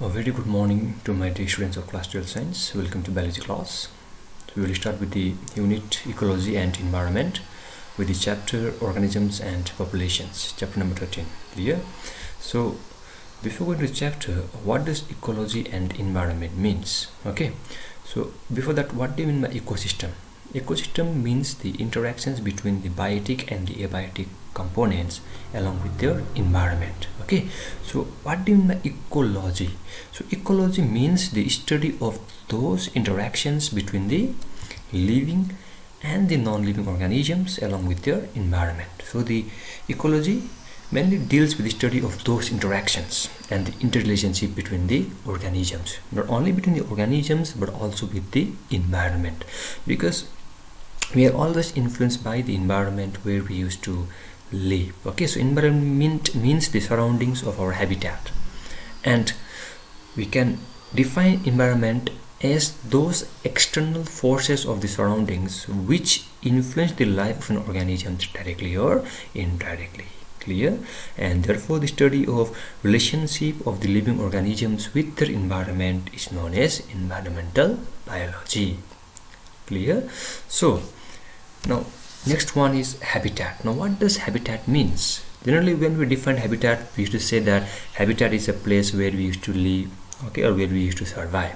A very good morning to my dear students of class 12 science. Welcome to biology class. So we will start with the unit Ecology and Environment with the chapter Organisms and Populations, chapter number 13. Clear? So before going to the chapter, what does ecology and environment means? Okay, so before that, what do you mean by ecosystem? Ecosystem means the interactions between the biotic and the abiotic components along with their environment. Okay, so what do you mean by ecology? So ecology means the study of those interactions between the living and the non-living organisms along with their environment. So the ecology mainly deals with the study of those interactions and the interrelationship between the organisms, not only between the organisms but also with the environment, because we are always influenced by the environment where we used to live. Okay, so environment means the surroundings of our habitat, and we can define environment as those external forces of the surroundings which influence the life of an organism directly or indirectly. Clear? And therefore the study of relationship of the living organisms with their environment is known as environmental biology. Clear? So now next one is habitat. Now what does habitat means? Generally when we define habitat, we used to say that habitat is a place where we used to live, okay, or where we used to survive.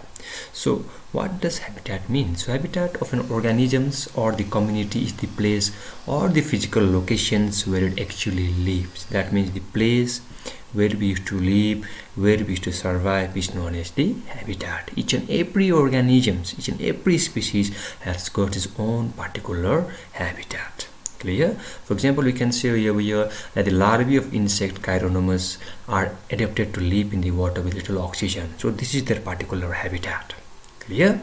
So what does habitat mean? So habitat of an organisms or the community is the place or the physical locations where it actually lives. That means the place where we used to live, where we used to survive is known as the habitat. Each and every organisms, each and every species has got its own particular habitat. Clear? For example, we can say here that the larvae of insect chironomus are adapted to live in the water with little oxygen. So this is their particular habitat. Clear?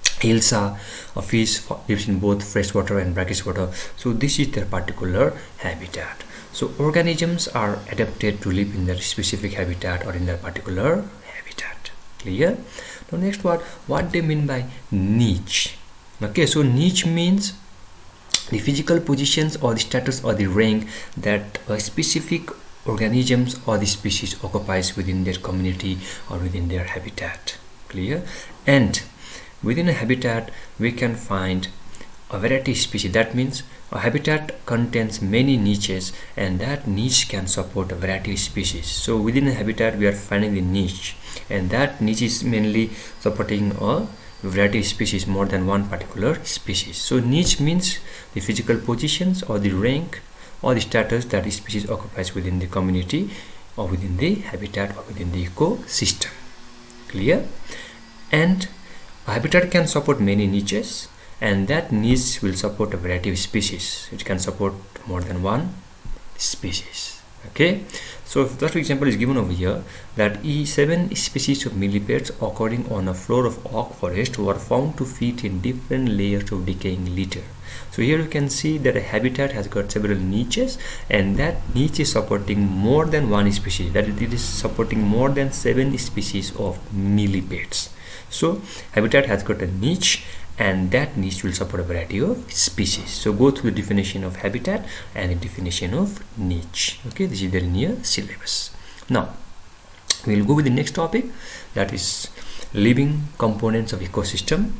Hilsa, a fish, lives in both freshwater and brackish water. So this is their particular habitat. So organisms are adapted to live in their specific habitat or in their particular habitat. Clear? Now next what do you mean by niche? Okay, so niche means the physical positions or the status or the rank that a specific organisms or the species occupies within their community or within their habitat. Clear? And within a habitat we can find a variety of species. That means a habitat contains many niches, and that niche can support a variety of species. So within a habitat we are finding the niche, and that niche is mainly supporting a variety of species, more than one particular species. So niche means the physical positions or the rank or the status that the species occupies within the community or within the habitat or within the ecosystem. Clear? And a habitat can support many niches, and that niche will support a variety of species. It can support more than one species. Okay, so that example is given over here, that 7 species of millipedes occurring on a floor of oak forest were found to feed in different layers of decaying litter. So here you can see that a habitat has got several niches, and that niche is supporting more than one species, that it is supporting more than 7 species of millipedes. So habitat has got a niche, and that niche will support a variety of species. So go through the definition of habitat and the definition of niche. Okay, this is there in your syllabus. Now we will go with the next topic, that is living components of ecosystem,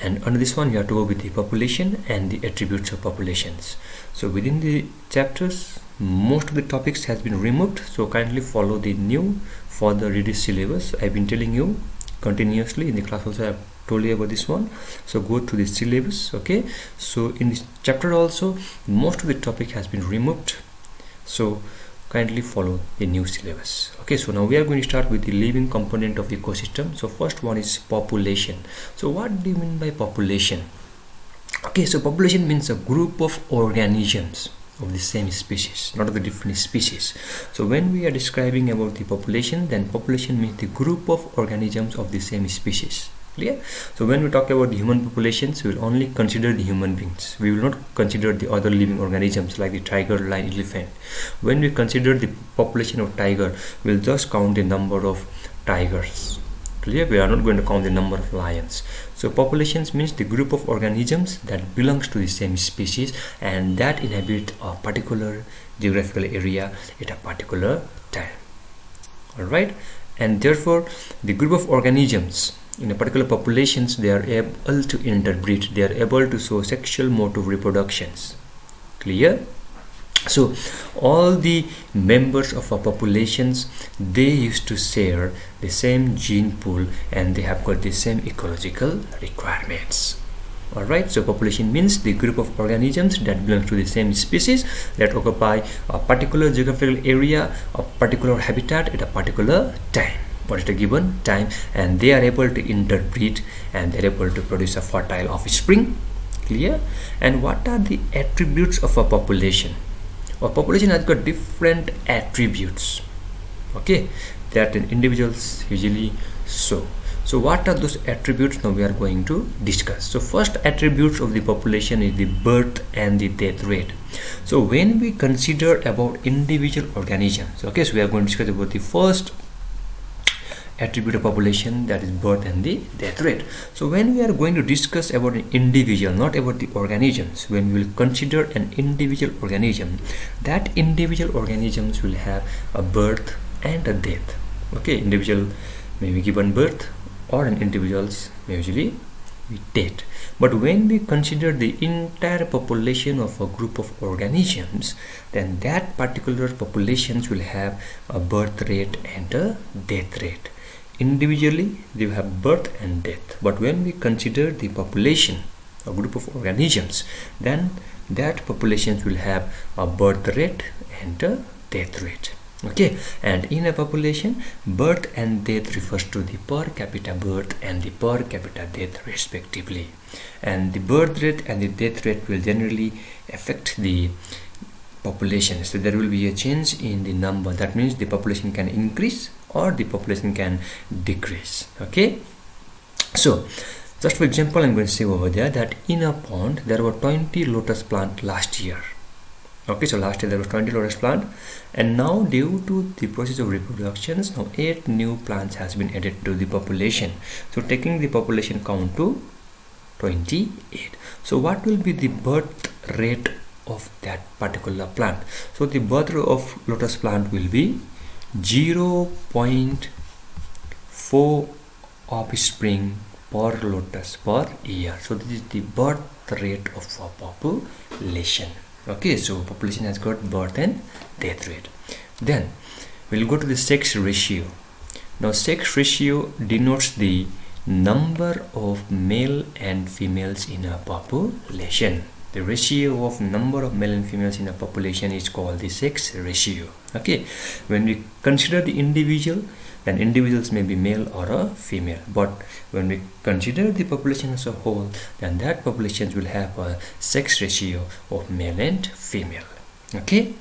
and under this one you have to go with the population and the attributes of populations. So within the chapters most of the topics has been removed, so kindly follow the new further reduced syllabus. I've been telling you continuously in the class also, I have told you about this one. So go to the syllabus. Okay, so in this chapter also most of the topic has been removed, so kindly follow the new syllabus. Okay, so now we are going to start with the living component of ecosystem. So first one is population. So what do you mean by population? Okay, so population means a group of organisms of the same species, not of the different species. So when we are describing about the population, then population means the group of organisms of the same species. Clear? So when we talk about the human populations, we will only consider the human beings. We will not consider the other living organisms like the tiger, lion, elephant. When we consider the population of tiger, we will just count the number of tigers. Clear? We are not going to count the number of lions. So populations means the group of organisms that belongs to the same species and that inhabit a particular geographical area at a particular time. Alright, and therefore the group of organisms in a particular populations, they are able to interbreed, they are able to show sexual mode of reproductions. Clear? So all the members of our populations, they used to share the same gene pool and they have got the same ecological requirements. Alright, so population means the group of organisms that belong to the same species that occupy a particular geographical area, a particular habitat at a particular time, or at a given time, and they are able to interbreed and they are able to produce a fertile offspring. Clear? And what are the attributes of a population? A population has got different attributes, okay, that individuals usually show. So what are those attributes? Now we are going to discuss. So first attributes of the population is the birth and the death rate. So when we consider about individual organisms, okay, so we are going to discuss about the first attribute of population, that is birth and the death rate. So when we are going to discuss about an individual, not about the organisms, when we will consider an individual organism, that individual organisms will have a birth and a death. Okay, individual may be given birth or an individuals may usually be dead. But when we consider the entire population of a group of organisms, then that particular populations will have a birth rate and a death rate. Individually they have birth and death, but when we consider the population, a group of organisms, then that populations will have a birth rate and a death rate. Okay, and in a population, birth and death refers to the per capita birth and the per capita death respectively, and the birth rate and the death rate will generally affect the population. So there will be a change in the number. That means the population can increase or the population can decrease. Okay, so just for example, I'm going to say over there that in a pond there were 20 lotus plants last year. Okay, so last year there was 20 lotus plant, and now due to the process of reproductions, now 8 new plants has been added to the population, so taking the population count to 28. So what will be the birth rate of that particular plant? So the birth rate of lotus plant will be 0.4 offspring per lotus per year. So this is the birth rate of a population. Okay, so population has got birth and death rate. Then we'll go to the sex ratio. Now sex ratio denotes the number of male and females in a population. The ratio of number of male and females in a population is called the sex ratio. Okay, when we consider the individual, then individuals may be male or a female, but when we consider the population as a whole, then that populations will have a sex ratio of male and female. Okay,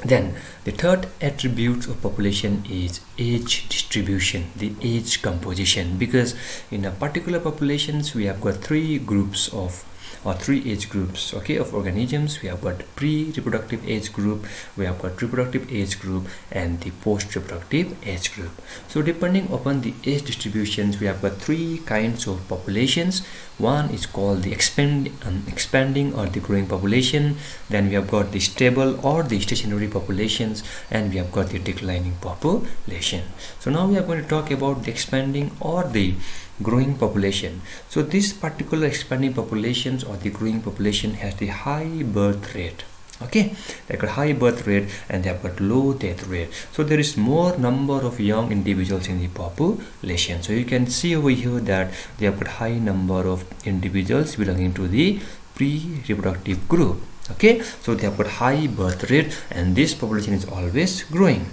then the third attribute of population is age distribution, the age composition, because in a particular populations we have got three groups of or three age groups, okay, of organisms. We have got pre-reproductive age group, we have got reproductive age group, and the post-reproductive age group. So depending upon the age distributions, we have got three kinds of populations. One is called the expanding or the growing population, then we have got the stable or the stationary populations, and we have got the declining population. So now we are going to talk about the expanding or the growing population. So this particular expanding populations or the growing population has the high birth rate. Okay, they got high birth rate and they have got low death rate. So there is more number of young individuals in the population. So you can see over here that they have got high number of individuals belonging to the pre-reproductive group. Okay, so they have got high birth rate and this population is always growing.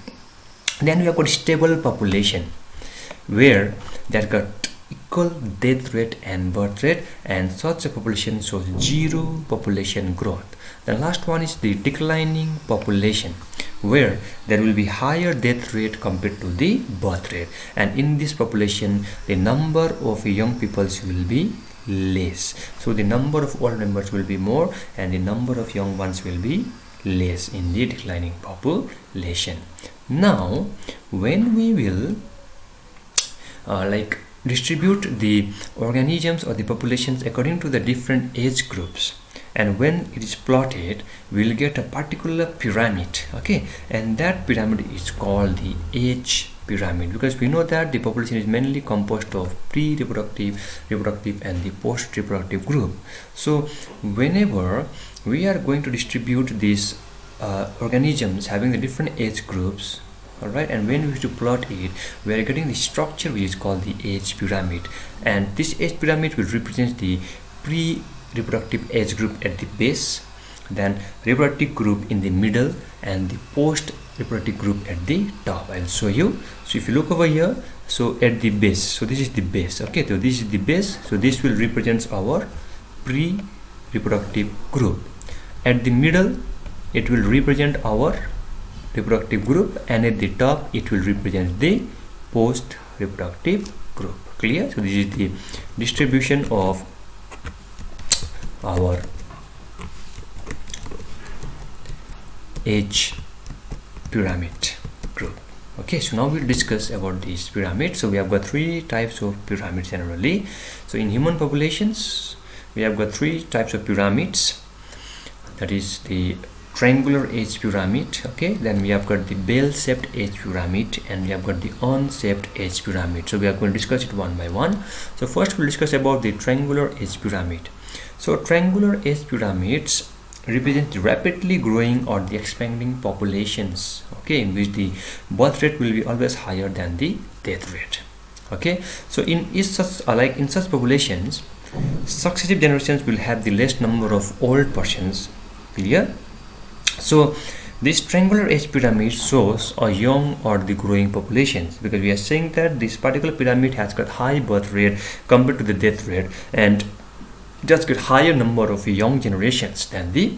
Then we have got stable population where they have got equal death rate and birth rate, and such a population shows zero population growth. The last one is the declining population where there will be higher death rate compared to the birth rate, and in this population the number of young peoples will be less. So the number of old members will be more and the number of young ones will be less in the declining population. Now when we will distribute the organisms or the populations according to the different age groups, and when it is plotted we will get a particular pyramid. Okay, and that pyramid is called the age pyramid, because we know that the population is mainly composed of pre-reproductive, reproductive and the post-reproductive group. So whenever we are going to distribute these organisms having the different age groups, alright, and when we have to plot it, we are getting the structure which is called the age pyramid, and this age pyramid will represent the pre-reproductive age group at the base, then reproductive group in the middle, and the post-reproductive group at the top. I'll show you. So if you look over here, so at the base, so this is the base, okay, so this is the base, so this will represent our pre-reproductive group. At the middle, it will represent our reproductive group, and at the top it will represent the post reproductive group. Clear? So this is the distribution of our age pyramid group. Okay, so now we'll discuss about this pyramid. So we have got three types of pyramids generally. So in human populations we have got three types of pyramids, that is the triangular age pyramid, okay, then we have got the bell-shaped age pyramid, and we have got the urn-shaped age pyramid. So we are going to discuss it one by one. So first we'll discuss about the triangular age pyramid. So triangular age pyramids represent the rapidly growing or the expanding populations, okay, in which the birth rate will be always higher than the death rate. Okay, so in such populations, successive generations will have the less number of old persons. Clear? So this triangular age pyramid shows a young or the growing populations, because we are saying that this particular pyramid has got high birth rate compared to the death rate, and just got higher number of young generations than the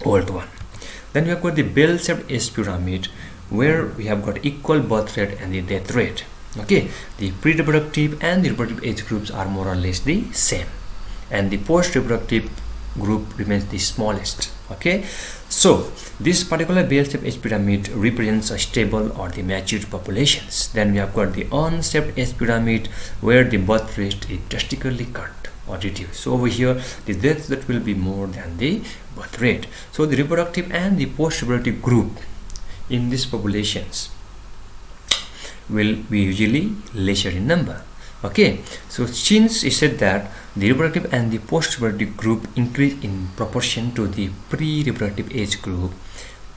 old one. Then we have got the bell-shaped age pyramid, where we have got equal birth rate and the death rate. Okay, the pre-reproductive and the reproductive age groups are more or less the same, and the post-reproductive group remains the smallest. Okay, so this particular bell-shaped age pyramid represents a stable or the mature populations. Then we have got the urn-shaped age pyramid, where the birth rate is drastically cut or reduced. So over here the death rate will be more than the birth rate. So the reproductive and the post-reproductive group in these populations will be usually lesser in number. Okay, so since it said that the reproductive and the post-reproductive group increase in proportion to the pre-reproductive age group,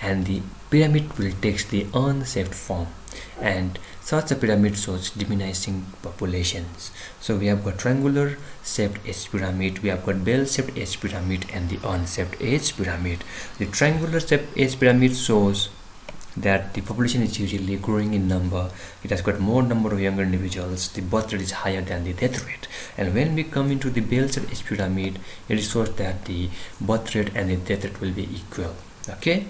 and the pyramid will take the urn-shaped form, and such a pyramid shows diminishing populations. So we have got triangular shaped age pyramid, we have got bell-shaped age pyramid, and the urn-shaped age pyramid. The triangular shaped age pyramid shows that the population is usually growing in number. It has got more number of younger individuals, the birth rate is higher than the death rate. And when we come into the bell-shaped age pyramid, it shows that the birth rate and the death rate will be equal. Okay,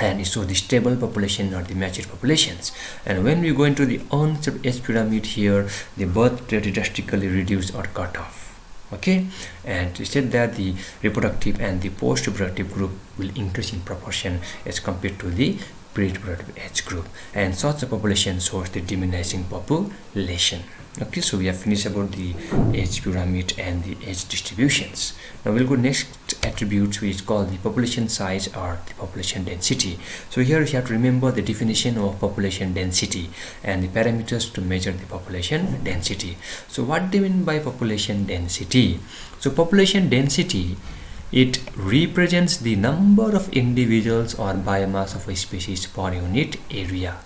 and it shows the stable population or the mature populations. And when we go into the urn-shaped age pyramid, here the birth rate is drastically reduced or cut off. Okay, and it said that the reproductive and the post-reproductive group will increase in proportion as compared to the pre-reproductive age group, and such a population shows the diminishing population. Okay, so we have finished about the age pyramid and the age distributions. Now we'll go next attributes, which is called the population size or the population density. So here you have to remember the definition of population density and the parameters to measure the population density. So what do you mean by population density? So population density, it represents the number of individuals or biomass of a species per unit area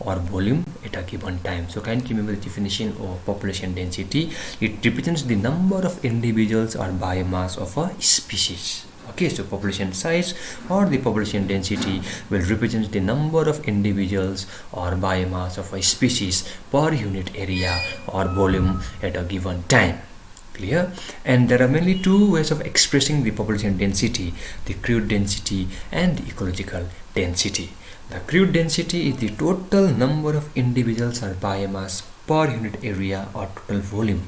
or volume at a given time. So kindly remember the definition of population density. It represents the number of individuals or biomass of a species. Okay, so population size or the population density will represent the number of individuals or biomass of a species per unit area or volume at a given time. Clear? And there are mainly two ways of expressing the population density: the crude density and the ecological density. The crude density is the total number of individuals or biomass per unit area or total volume,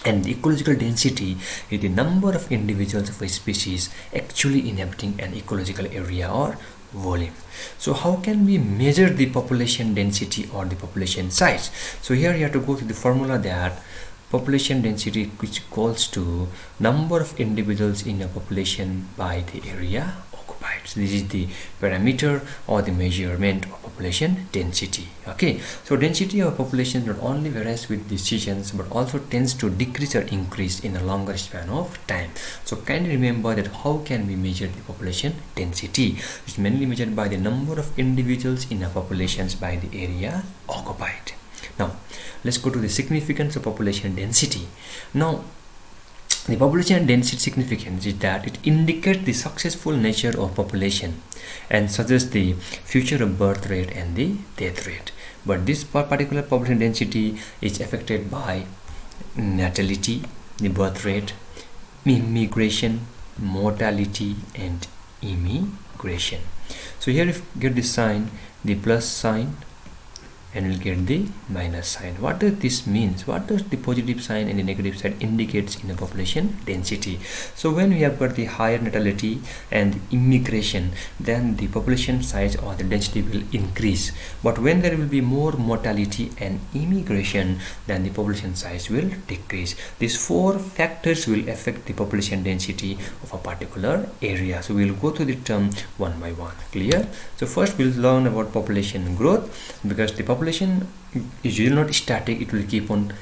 and the ecological density is the number of individuals of a species actually inhabiting an ecological area or volume. So how can we measure the population density or the population size? So here you have to go to the formula that population density, which equals to number of individuals in a population by the area occupied. occupied. So this is the parameter or the measurement of population density. Okay, so density of population not only varies with the seasons but also tends to decrease or increase in a longer span of time. So kindly remember that how can we measure the population density? It's mainly measured by the number of individuals in a populations by the area occupied. Now let's go to the significance of population density. Now the population density significance is that it indicates the successful nature of population and suggests the future of birth rate and the death rate. But this particular population density is affected by natality, the birth rate, immigration, mortality, and immigration. So here if you get this sign, the plus sign, and we'll get the minus sign. What does this means? What does the positive sign and the negative sign indicates in the population density? So when we have got the higher natality and immigration, then the population size or the density will increase. But when there will be more mortality and immigration, then the population size will decrease. These four factors will affect the population density of a particular area. So we'll go through the term one by one. Clear? So first we'll learn about population growth, because the population is usually not static, it will keep on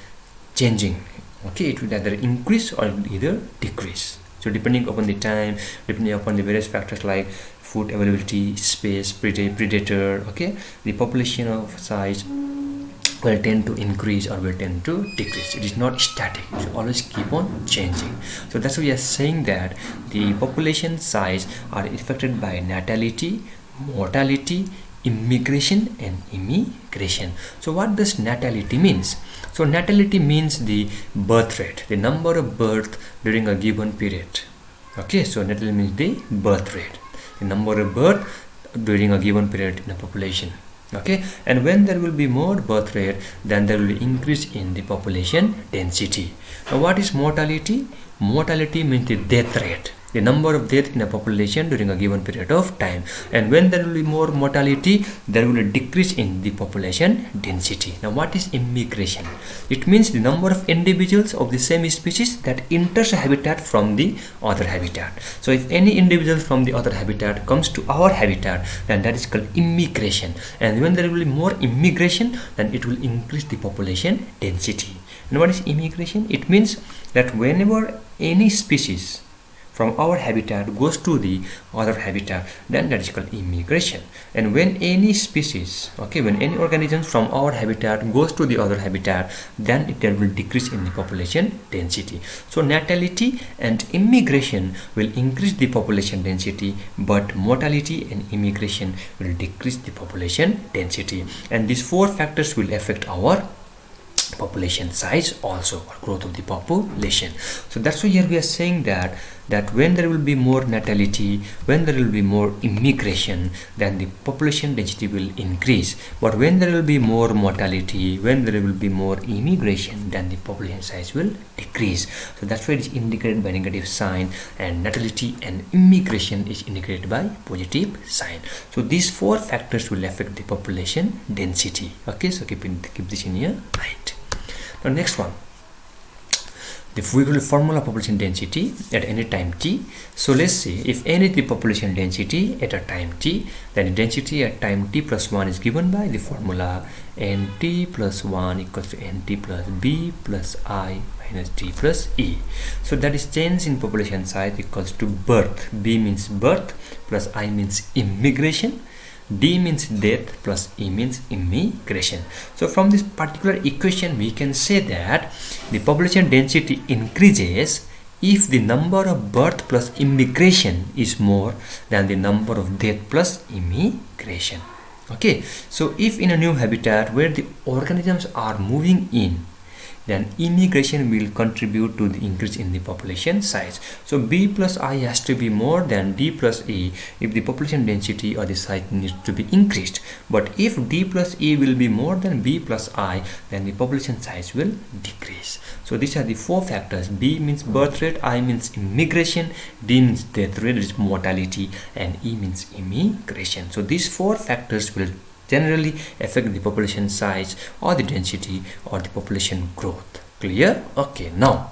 changing. Okay, it will either increase or either decrease. So depending upon the time, depending upon the various factors like food availability, space, predator, okay, the population of size will tend to increase or will tend to decrease. It is not static, it will always keep on changing. So that's why we are saying that the population size are affected by natality, mortality, immigration, and immigration. So what does natality means? So natality means the birth rate, the number of birth during a given period. Okay, so natality means the birth rate, the number of birth during a given period in a population. Okay, and when there will be more birth rate, then there will be increase in the population density. Now what is mortality? Mortality means the death rate, the number of deaths in a population during a given period of time. And when there will be more mortality, there will be a decrease in the population density. Now what is immigration? It means the number of individuals of the same species that enters a habitat from the other habitat. So if any individual from the other habitat comes to our habitat, then that is called immigration. And when there will be more immigration, then it will increase the population density. And what is immigration? It means that whenever any species from our habitat goes to the other habitat, then that is called immigration. And when any species, okay, when any organism from our habitat goes to the other habitat, then there will decrease in the population density. So natality and immigration will increase the population density, but mortality and immigration will decrease the population density. And these four factors will affect our population size also, or growth of the population. So that's why here we are saying that when there will be more natality, when there will be more immigration, then the population density will increase. But when there will be more mortality, when there will be more immigration, then the population size will decrease. So that's why it is indicated by negative sign, and natality and immigration is indicated by positive sign. So these four factors will affect the population density. Okay, so keep this in your mind. Now next one, the formula population density at any time t. So let's see, if n is the population density at a time t, then the density at time t plus 1 is given by the formula nt plus 1 equals to nt plus b plus I minus d plus e. So that is change in population size equals to birth. B means birth plus I means immigration, D means death plus E means immigration. So from this particular equation we can say that the population density increases if the number of birth plus immigration is more than the number of death plus immigration. Okay, so if in a new habitat where the organisms are moving in, then immigration will contribute to the increase in the population size. So B plus I has to be more than D plus E if the population density or the size needs to be increased. But if D plus E will be more than B plus I, then the population size will decrease. So these are the four factors. B means birth rate, I means immigration, D means death rate, is mortality, and E means immigration. So these four factors will generally affect the population size or the density or the population growth. Clear? Okay, now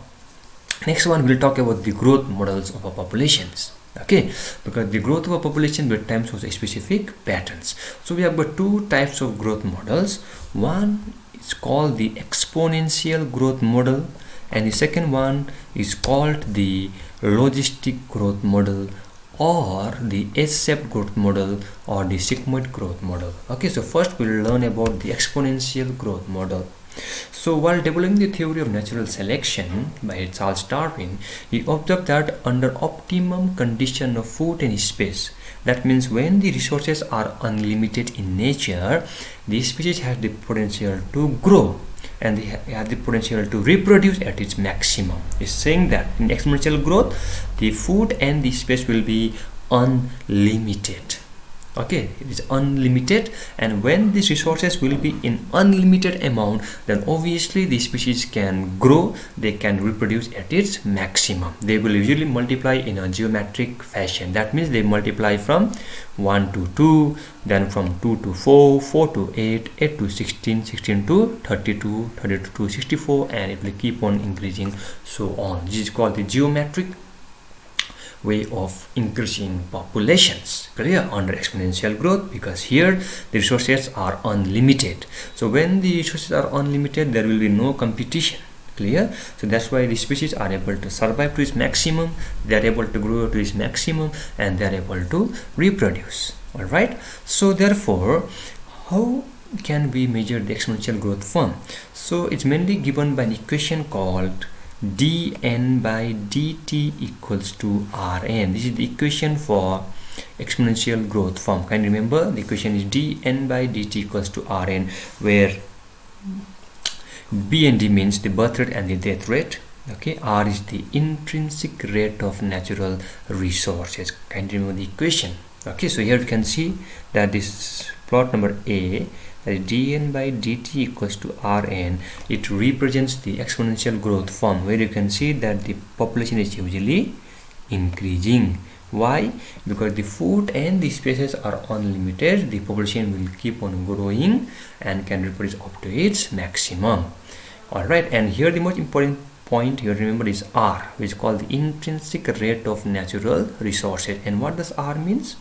next one we'll talk about the growth models of our populations. Okay, because the growth of a population with time shows specific patterns. So we have got two types of growth models. One is called the exponential growth model, and the second one is called the logistic growth model, or the S-shaped growth model, or the sigmoid growth model. Okay, so first we'll learn about the exponential growth model. So while developing the theory of natural selection by Charles Darwin, he observed that under optimum condition of food and space, that means when the resources are unlimited in nature, the species has the potential to grow and they have the potential to reproduce at its maximum. It's saying that in exponential growth, the food and the space will be unlimited. Okay, it is unlimited, and when these resources will be in unlimited amount, then obviously the species can grow, they can reproduce at its maximum. They will usually multiply in a geometric fashion. That means they multiply from 1 to 2, then from 2 to 4, 4 to 8, 8 to 16, 16 to 32, 32 to 64, and it will keep on increasing, so on. This is called the geometric way of increasing populations, clear, under exponential growth, because here the resources are unlimited. So when the resources are unlimited, there will be no competition, clear. So that's why the species are able to survive to its maximum, they are able to grow to its maximum, and they are able to reproduce. All right, so therefore, how can we measure the exponential growth form? So it's mainly given by an equation called dn by dt equals to Rn. This is the equation for exponential growth form. Can you remember? The equation is dn by dt equals to Rn, where b and d means the birth rate and the death rate. Okay, R is the intrinsic rate of natural resources. Can you remember the equation? Okay, so here you can see that this plot number A, dn by dt equals to Rn, it represents the exponential growth form, where you can see that the population is usually increasing. Why? Because the food and the spaces are unlimited, the population will keep on growing and can reproduce up to its maximum. Alright, and here the most important point here, remember, is R, which is called the intrinsic rate of natural resources. And what does R means?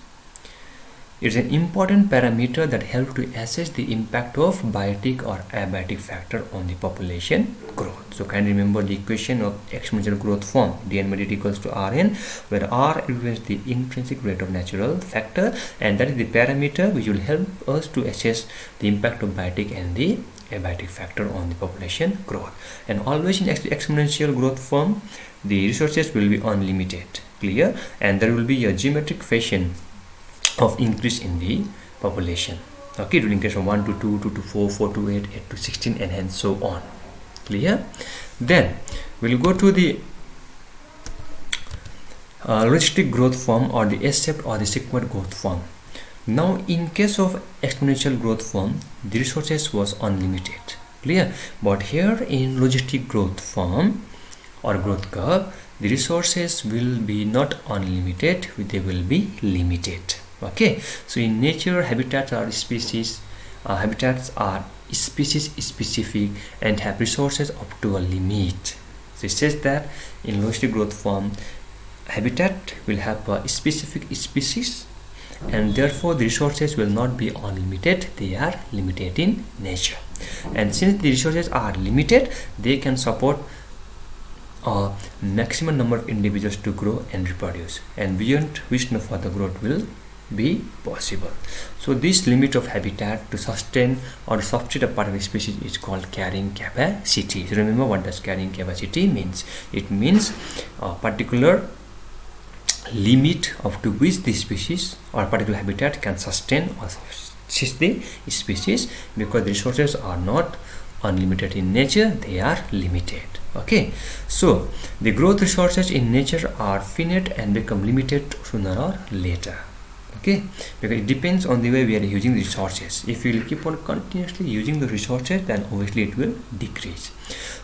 It's an important parameter that helps to assess the impact of biotic or abiotic factor on the population growth. So can you remember the equation of exponential growth form, dn by dt equals to Rn, where R represents the intrinsic rate of natural factor, and that is the parameter which will help us to assess the impact of biotic and the abiotic factor on the population growth. And always in exponential growth form, the resources will be unlimited, clear, and there will be a geometric fashion of increase in the population. Okay, it will increase from 1 to 2, 2 to 4, 4 to 8, 8 to 16, and hence so on. Clear? Then we'll go to the logistic growth form, or the S-shaped or the sigmoid growth form. Now in case of exponential growth form, the resources was unlimited, clear, but here in logistic growth form or growth curve, the resources will be not unlimited, they will be limited. Okay, so in nature, habitats are species specific and have resources up to a limit. So it says that in logistic growth form, habitat will have a specific species, and therefore the resources will not be unlimited, they are limited in nature. And since the resources are limited, they can support a maximum number of individuals to grow and reproduce, and beyond which no further growth will be possible. So this limit of habitat to sustain or substitute a part of a species is called carrying capacity. So remember, what does carrying capacity means? It means a particular limit up to which the species or particular habitat can sustain or subsist the species, because the resources are not unlimited in nature, they are limited. Okay, so the growth resources in nature are finite and become limited sooner or later. Okay, because it depends on the way we are using the resources. If we will keep on continuously using the resources, then obviously it will decrease.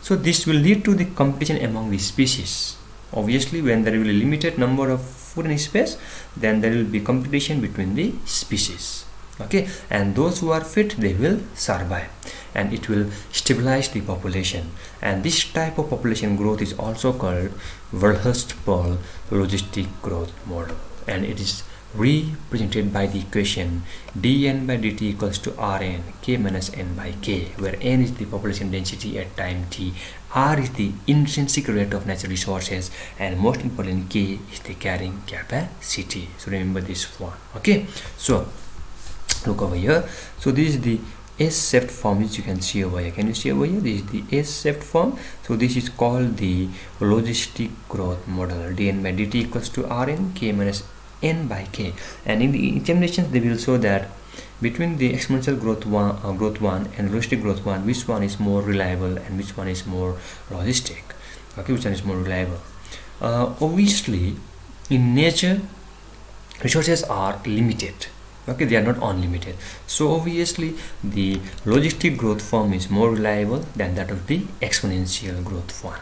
So this will lead to the competition among the species. Obviously, when there will be a limited number of food and space, then there will be competition between the species. Okay, and those who are fit, they will survive, and it will stabilize the population. And this type of population growth is also called Verhulst-Paul logistic growth model, and it is represented by the equation dn by dt equals to Rn k minus n by k, where n is the population density at time t, R is the intrinsic rate of natural resources, and most importantly k is the carrying capacity. So remember this one. Okay, so look over here. So this is the S-shaped form which you can see over here. Can you see over here? This is the S-shaped form. So this is called the logistic growth model. dn by dt equals to Rn k minus n by k. And in the examinations they will show that between the exponential growth one and logistic growth one, which one is more reliable and which one is more logistic. Okay, which one is more reliable? Obviously, in nature, resources are limited. Okay, they are not unlimited. So obviously the logistic growth form is more reliable than that of the exponential growth one.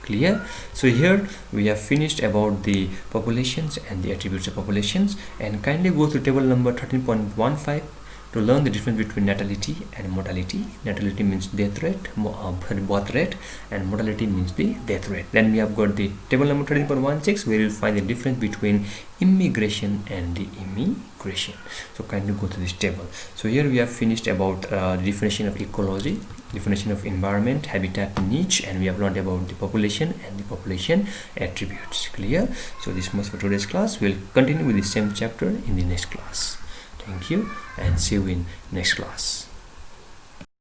Clear? So here we have finished about the populations and the attributes of populations, and kindly go to table number 13.15 to learn the difference between natality and mortality. Natality means death rate, birth rate, and mortality means the death rate. Then we have got the table number 13.16, where you will find the difference between immigration and the immigration. So kindly go to this table. So here we have finished about the definition of ecology, definition of environment, habitat, niche, and we have learned about the population and the population attributes. Clear? So this much for today's class. We will continue with the same chapter in the next class. Thank you, and see you in next class.